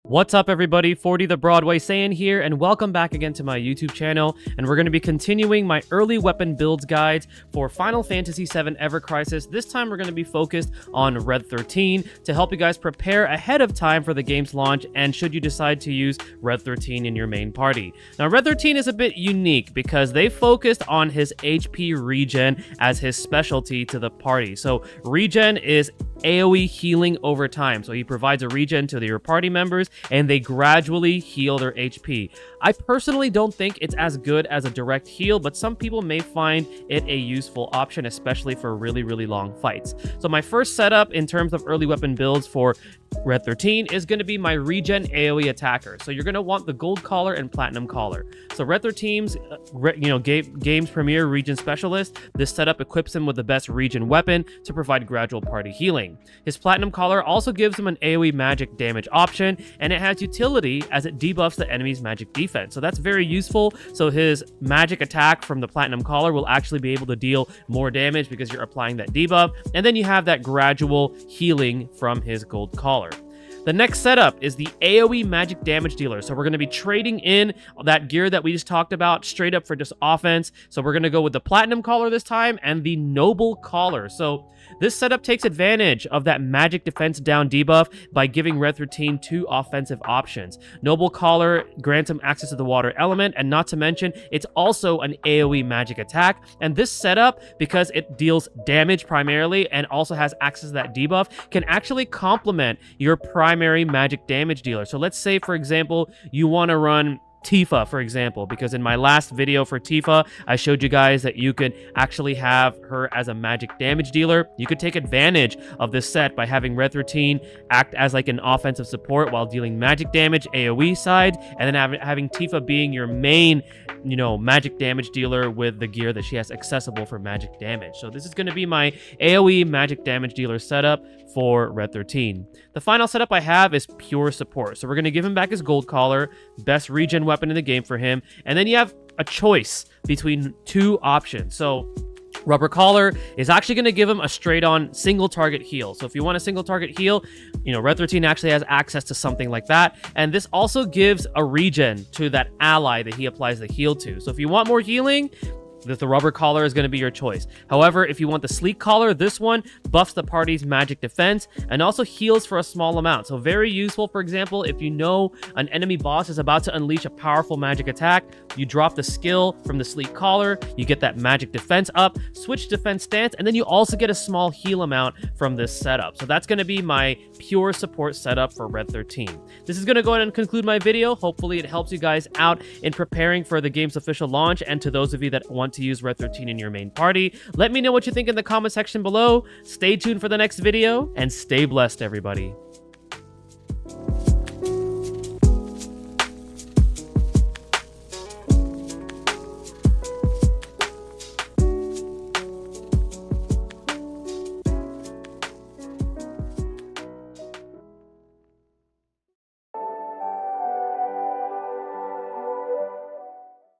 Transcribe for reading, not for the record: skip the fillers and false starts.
What's up everybody, 40 the Broadway Saiyan here, and welcome back again to my YouTube channel, and we're going to be continuing my early weapon builds guides for Final Fantasy VII Ever Crisis. This time we're going to be focused on Red XIII to help you guys prepare ahead of time for the game's launch, and should you decide to use Red XIII in your main party. Now Red XIII is a bit unique because they focused on his HP regen as his specialty to the party. So regen is AoE healing over time, so he provides a regen to your party members and they gradually heal their HP. I personally don't think it's as good as a direct heal, but some people may find it a useful option, especially for really long fights. So my first setup in terms of early weapon builds for Red XIII is going to be my regen AoE attacker. So you're going to want the gold collar and platinum collar. So Red XIII's game's premier regen specialist, this setup equips him with the best regen weapon to provide gradual party healing. His platinum collar also gives him an AoE magic damage option, and it has utility as it debuffs the enemy's magic defense. So that's very useful. So his magic attack from the platinum collar will actually be able to deal more damage because you're applying that debuff, and then you have that gradual healing from his gold collar. The next setup is the AoE magic damage dealer. So we're going to be trading in that gear that we just talked about straight up for just offense. So we're going to go with the platinum collar this time and the noble collar. So this setup takes advantage of that magic defense down debuff by giving Red XIII two offensive options. Noble collar grants him access to the water element, and not to mention it's also an AoE magic attack. And this setup, because it deals damage primarily and also has access to that debuff, can actually complement your primary magic damage dealer. So let's say, for example, you want to run Tifa, for example, because in my last video for Tifa, I showed you guys that you could actually have her as a magic damage dealer. You could take advantage of this set by having Red XIII act as like an offensive support while dealing magic damage AoE side, and then having Tifa being your main, magic damage dealer with the gear that she has accessible for magic damage. So this is going to be my AoE magic damage dealer setup for Red XIII. The final setup I have is pure support. So we're going to give him back his gold collar, best regen weapon in the game for him, and then you have a choice between two options. So rubber collar is actually going to give him a straight-on single target heal. So if you want a single target heal, Red XIII actually has access to something like that. And this also gives a regen to that ally that he applies the heal to. So if you want more healing, the rubber collar is going to be your choice. However, if you want the sleek collar, this one buffs the party's magic defense and also heals for a small amount. So very useful, for example, if you know an enemy boss is about to unleash a powerful magic attack, you drop the skill from the sleek collar, you get that magic defense up, switch defense stance, and then you also get a small heal amount from this setup. So that's going to be my pure support setup for Red XIII. This is going to go ahead and conclude my video. Hopefully it helps you guys out in preparing for the game's official launch, and to those of you that want to use Red XIII in your main party, let me know what you think in the comment section below. Stay tuned for the next video, and stay blessed, everybody.